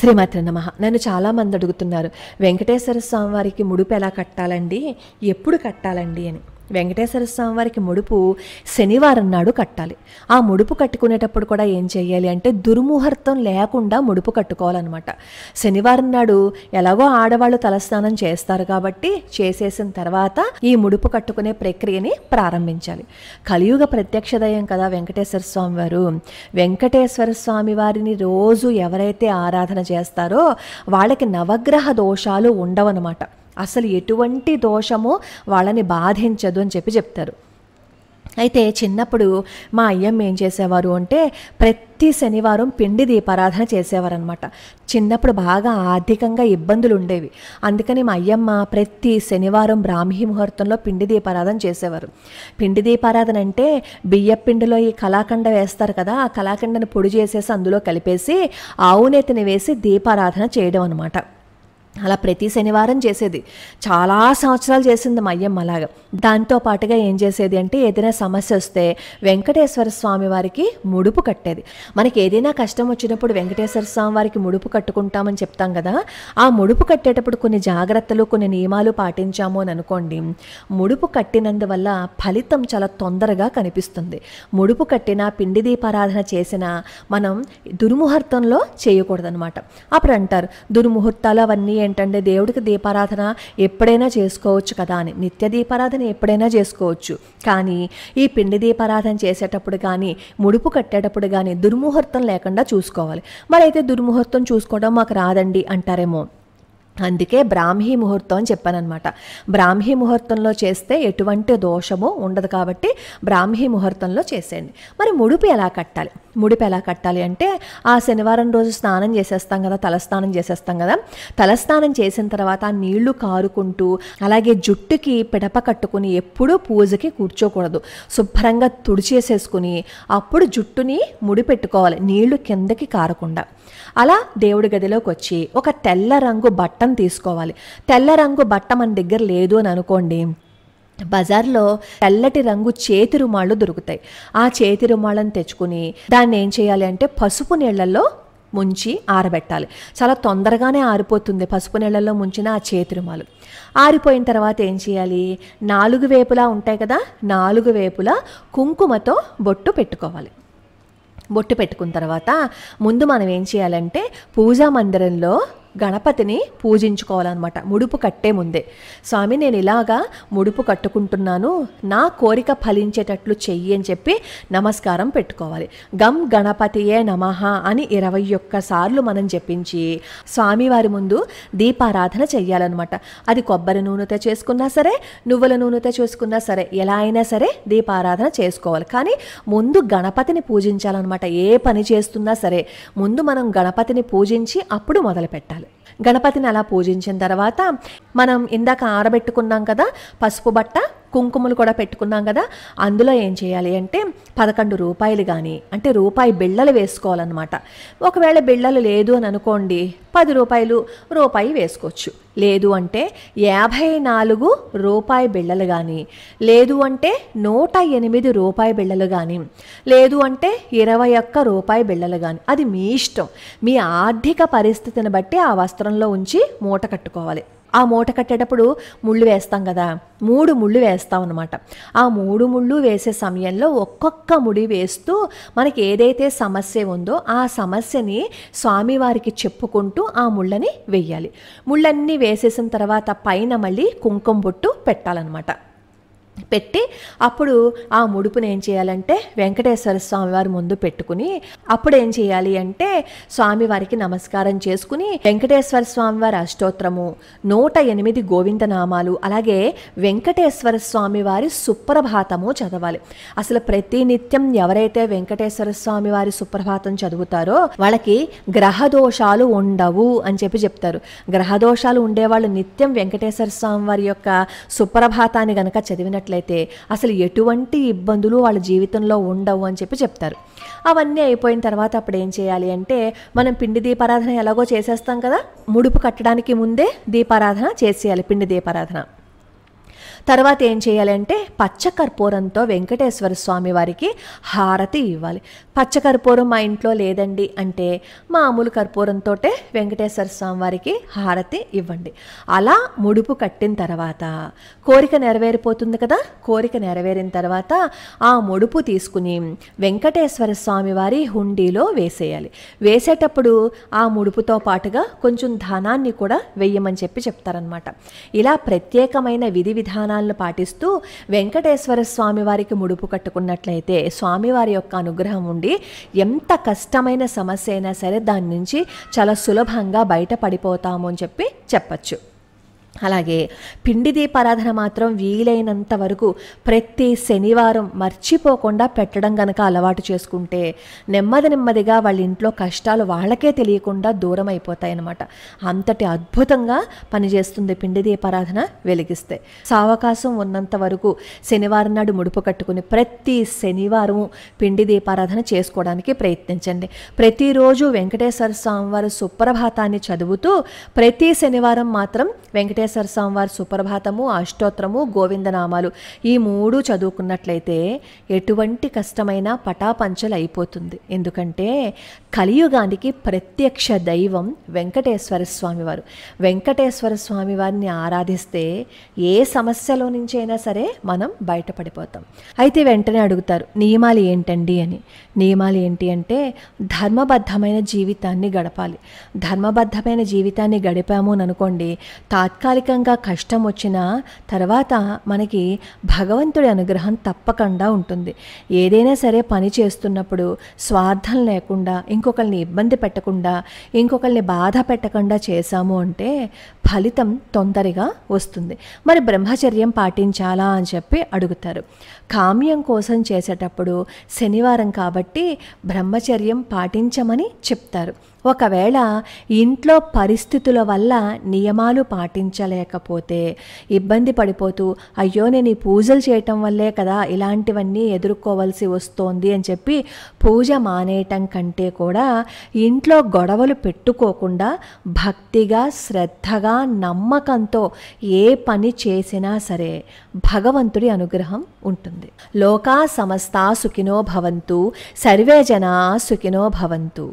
శ్రీమాత్రే నమః. నన్ను చాలామంది అడుగుతున్నారు, వెంకటేశ్వర స్వామి వారికి ముడుపు ఎలా కట్టాలండి, ఎప్పుడు కట్టాలండి అని. వెంకటేశ్వర స్వామి వారికి ముడుపు శనివారం నాడు కట్టాలి. ఆ ముడుపు కట్టుకునేటప్పుడు కూడా ఏం చేయాలి అంటే దుర్ముహూర్తం లేకుండా ముడుపు కట్టుకోవాలన్నమాట. శనివారం నాడు ఎలాగో ఆడవాళ్ళు తలస్నానం చేస్తారు కాబట్టి చేసేసిన తర్వాత ఈ ముడుపు కట్టుకునే ప్రక్రియని ప్రారంభించాలి. కలియుగ ప్రత్యక్ష దైవం కదా వెంకటేశ్వర స్వామి వారు. వెంకటేశ్వర స్వామి వారిని రోజు ఎవరైతే ఆరాధన చేస్తారో వాళ్ళకి నవగ్రహ దోషాలు ఉండవన్నమాట. అసలు ఎటువంటి దోషము వాళ్ళని బాధించదు అని చెప్తారు. అయితే చిన్నప్పుడు మా అయ్యమ్మ ఏం చేసేవారు అంటే ప్రతి శనివారం పిండి దీపారాధన చేసేవారనమాట. చిన్నప్పుడు బాగా ఆర్థికంగా ఇబ్బందులు ఉండేవి. అందుకని మా అయ్యమ్మ ప్రతి శనివారం బ్రాహ్మీ ముహూర్తంలో పిండి దీపారాధన చేసేవారు. పిండి దీపారాధన అంటే బియ్య పిండిలో ఈ కలాకండ వేస్తారు కదా, ఆ కలాకండని పొడి చేసేసి అందులో కలిపేసి ఆవునేతిని వేసి దీపారాధన చేయడం అనమాట. అలా ప్రతి శనివారం చేసేది. చాలా సంవత్సరాలు చేసింది మా అయ్యమ్మ అలాగా. దాంతో పాటుగా ఏం చేసేది అంటే ఏదైనా సమస్య వస్తే వెంకటేశ్వర స్వామి వారికి ముడుపు కట్టేది. మనకి ఏదైనా కష్టం వచ్చినప్పుడు వెంకటేశ్వర స్వామి వారికి ముడుపు కట్టుకుంటామని చెప్తాం కదా, ఆ ముడుపు కట్టేటప్పుడు కొన్ని జాగ్రత్తలు కొన్ని నియమాలు పాటించాము అని అనుకోండి, ముడుపు కట్టినందువల్ల ఫలితం చాలా తొందరగా కనిపిస్తుంది. ముడుపు కట్టిన పిండి దీపారాధన చేసిన మనం దుర్ముహూర్తంలో చేయకూడదనమాట. అప్పుడు అంటారు దుర్ముహూర్తాలు అవన్నీ ఏంటంటే దేవుడికి దీపారాధన ఎప్పుడైనా చేసుకోవచ్చు కదా అని. నిత్య దీపారాధన ఎప్పుడైనా చేసుకోవచ్చు, కానీ ఈ పిండి దీపారాధన చేసేటప్పుడు కానీ ముడుపు కట్టేటప్పుడు కానీ దుర్ముహూర్తం లేకుండా చూసుకోవాలి. మరి అయితే దుర్ముహూర్తం చూసుకోవడం మాకు రాదండి అంటారేమో, అందుకే బ్రాహ్మీ ముహూర్తం అని చెప్పానమాట. బ్రాహ్మీ ముహూర్తంలో చేస్తే ఎటువంటి దోషమో ఉండదు కాబట్టి బ్రాహ్మీ ముహూర్తంలో చేసేయండి. మరి ముడుపు ఎలా కట్టాలి? ముడుపు ఎలా కట్టాలి అంటే ఆ శనివారం రోజు స్నానం చేసేస్తాం కదా, తలస్నానం చేసేస్తాం కదా, తలస్నానం చేసిన తర్వాత నీళ్లు కారుకుంటూ అలాగే జుట్టుకి పిడప కట్టుకుని ఎప్పుడూ పూజకి కూర్చోకూడదు. శుభ్రంగా తుడిచేసేసుకుని అప్పుడు జుట్టుని ముడి పెట్టుకోవాలి, నీళ్లు కిందకి కారకుండా. అలా దేవుడి గదిలోకి వచ్చి ఒక తెల్ల రంగు బట్టను తీసుకోవాలి. తెల్ల రంగు బట్ట మన దగ్గర లేదు అని అనుకోండి, బజార్లో తెల్లటి రంగు చేతి రుమాళ్ళు దొరుకుతాయి. ఆ చేతి రుమాళ్ళని తెచ్చుకుని దాన్ని ఏం చేయాలి అంటే పసుపు నీళ్లలో ముంచి ఆరబెట్టాలి. చాలా తొందరగానే ఆరిపోతుంది పసుపు నీళ్ళల్లో ముంచిన ఆ చేతి రుమాలు. ఆరిపోయిన తర్వాత ఏం చేయాలి, 4 వైపులా ఉంటాయి కదా, 4 వైపులా కుంకుమతో బొట్టు పెట్టుకోవాలి. బొట్టు పెట్టుకున్న తర్వాత ముందు మనం ఏం చేయాలంటే పూజా మందిరంలో గణపతిని పూజించుకోవాలన్నమాట. ముడుపు కట్టే ముందే, స్వామి నేను ఇలాగా ముడుపు కట్టుకుంటున్నాను, నా కోరిక ఫలించేటట్లు చెయ్యి అని చెప్పి నమస్కారం పెట్టుకోవాలి. గం గణపతియే నమః అని 21 సార్లు మనం జపించి స్వామివారి ముందు దీపారాధన చెయ్యాలన్నమాట. అది కొబ్బరి నూనెతో చేసుకున్నా సరే, నువ్వుల నూనెతో చేసుకున్నా సరే, ఎలా అయినా సరే దీపారాధన చేసుకోవాలి. కానీ ముందు గణపతిని పూజించాలన్నమాట. ఏ పని చేస్తున్నా సరే ముందు మనం గణపతిని పూజించి అప్పుడు మొదలు పెట్టాలి. గణపతిని అలా పూజించిన తర్వాత మనం ఇందాక ఆరబెట్టుకున్నాం కదా పసుపు బట్ట, కుంకుమలు కూడా పెట్టుకున్నాం కదా, అందులో ఏం చేయాలి అంటే 11 రూపాయలు కానీ అంటే రూపాయి బిళ్ళలు వేసుకోవాలన్నమాట. ఒకవేళ బిళ్ళలు లేదు అని అనుకోండి 10 రూపాయలు రూపాయి వేసుకోవచ్చు. లేదు అంటే 54 రూపాయి బిళ్ళలు కానీ, లేదు అంటే 108 రూపాయి బిళ్ళలు కానీ, లేదు అంటే 21 రూపాయి బిళ్ళలు కానీ, అది మీ ఇష్టం. మీ ఆర్థిక పరిస్థితిని బట్టి ఆ వస్త్రంలో ఉంచి మూట కట్టుకోవాలి. ఆ మూట కట్టేటప్పుడు ముళ్ళు వేస్తాం కదా, 3 ముళ్ళు వేస్తాం అనమాట. ఆ 3 ముళ్ళు వేసే సమయంలో ఒక్కొక్క ముడి వేస్తూ మనకి ఏదైతే సమస్య ఉందో ఆ సమస్యని స్వామివారికి చెప్పుకుంటూ ఆ ముళ్ళని వెయ్యాలి. ముళ్ళన్నీ వేసేసిన తర్వాత పైన మళ్ళీ కుంకుమ బొట్టు పెట్టాలన్నమాట. పెట్టి అప్పుడు ఆ ముడుపుని ఏం చేయాలంటే వెంకటేశ్వర స్వామివారి ముందు పెట్టుకుని అప్పుడు ఏం చేయాలి అంటే స్వామివారికి నమస్కారం చేసుకుని వెంకటేశ్వర స్వామివారి అష్టోత్తరము, 108 గోవిందనామాలు, అలాగే వెంకటేశ్వర స్వామివారి సుప్రభాతము చదవాలి. అసలు ప్రతి నిత్యం ఎవరైతే వెంకటేశ్వర స్వామివారి సుప్రభాతం చదువుతారో వాళ్ళకి గ్రహదోషాలు ఉండవు అని చెప్తారు. గ్రహదోషాలు ఉండేవాళ్ళు నిత్యం వెంకటేశ్వర స్వామివారి యొక్క సుప్రభాతాన్ని గనక చదివినట్లయితే అసలు ఎటువంటి ఇబ్బందులు వాళ్ళ జీవితంలో ఉండవు అని చెప్తారు. అవన్నీ అయిపోయిన తర్వాత అప్పుడు ఏం చేయాలి అంటే మనం పిండి దీపారాధన ఎలాగో చేసేస్తాం కదా, ముడుపు కట్టడానికి ముందే దీపారాధన చేసేయాలి. పిండి దీపారాధన తర్వాత ఏం చేయాలంటే పచ్చకర్పూరంతో వెంకటేశ్వర స్వామి వారికి హారతి ఇవ్వాలి. పచ్చకర్పూరం మా ఇంట్లో లేదండి అంటే మామూలు కర్పూరంతో వెంకటేశ్వర స్వామి వారికి హారతి ఇవ్వండి. అలా ముడుపు కట్టిన తర్వాత కోరిక నెరవేరిపోతుంది కదా. కోరిక నెరవేరిన తర్వాత ఆ ముడుపు తీసుకుని వెంకటేశ్వర స్వామి వారి హుండీలో వేసేయాలి. వేసేటప్పుడు ఆ ముడుపుతో పాటుగా కొంచెం ధనాన్ని కూడా వెయ్యమని చెప్తారనమాట. ఇలా ప్రత్యేకమైన విధి విధానాలను పాటిస్తూ వెంకటేశ్వర స్వామి వారికి ముడుపు కట్టుకున్నట్లయితే స్వామివారి యొక్క అనుగ్రహం ఉండి ఎంత కష్టమైన సమస్య అయినా సరే దాని నుంచి చాలా సులభంగా బయటపడిపోతాము అని చెప్పచ్చు. అలాగే పిండి దీపారాధన మాత్రం వీలైనంత వరకు ప్రతి శనివారం మర్చిపోకుండా పెట్టడం కనుక అలవాటు చేసుకుంటే నెమ్మదిగా వాళ్ళ ఇంట్లో కష్టాలు వాళ్ళకే తెలియకుండా దూరం అయిపోతాయి అన్నమాట. అంతటి అద్భుతంగా పనిచేస్తుంది పిండి దీపారాధన వెలిగిస్తే. సావకాశం ఉన్నంత వరకు శనివారం నాడు ముడుపు కట్టుకుని ప్రతి శనివారం పిండి దీపారాధన చేసుకోవడానికి ప్రయత్నించండి. ప్రతిరోజు వెంకటేశ్వర స్వామివారి సుప్రభాతాన్ని చదువుతూ ప్రతి శనివారం మాత్రం వెంకటేశ్వర స్వామివారి సుప్రభాతము, అష్టోత్తరము, గోవిందనామాలు ఈ 3 చదువుకున్నట్లయితే ఎటువంటి కష్టమైనా పటాపంచలు అయిపోతుంది. ఎందుకంటే కలియుగానికి ప్రత్యక్ష దైవం వెంకటేశ్వర స్వామివారు. వెంకటేశ్వర స్వామి వారిని ఆరాధిస్తే ఏ సమస్యలో నుంచి అయినా సరే మనం బయటపడిపోతాం. అయితే వెంటనే అడుగుతారు నియమాలు ఏంటండి అని. నియమాలు ఏంటి అంటే ధర్మబద్ధమైన జీవితాన్ని గడపాలి. ధర్మబద్ధమైన జీవితాన్ని గడిపాము అని అనుకోండి, తాత్కాలికంగా కష్టం వచ్చిన తర్వాత మనకి భగవంతుడి అనుగ్రహం తప్పకుండా ఉంటుంది. ఏదైనా సరే పని చేస్తున్నప్పుడు స్వార్థం లేకుండా, ఇంకొకరిని ఇబ్బంది పెట్టకుండా, ఇంకొకరిని బాధ పెట్టకుండా చేశాము అంటే ఫలితం తొందరగా వస్తుంది. మరి బ్రహ్మచర్యం పాటించాలా అని అడుగుతారు. కామ్యం కోసం చేసేటప్పుడు శనివారం కాబట్టి బ్రహ్మచర్యం పాటించమని చెప్తారు. ఒకవేళ ఇంట్లో పరిస్థితుల వల్ల నియమాలు పాటించలేకపోతే ఇబ్బంది పడిపోతూ అయ్యో నేను ఈ పూజలు చేయటం వల్లే కదా ఇలాంటివన్నీ ఎదుర్కోవాల్సి వస్తోంది అని పూజ మానేయటం కంటే కూడా ఇంట్లో గొడవలు పెట్టుకోకుండా భక్తిగా, శ్రద్ధగా, నమ్మకంతో ఏ పని చేసినా సరే భగవంతుడి అనుగ్రహం ఉంటుంది. లోకా సమస్తా సుఖినో భవంతు, సర్వే జనా సుఖినో భవంతు.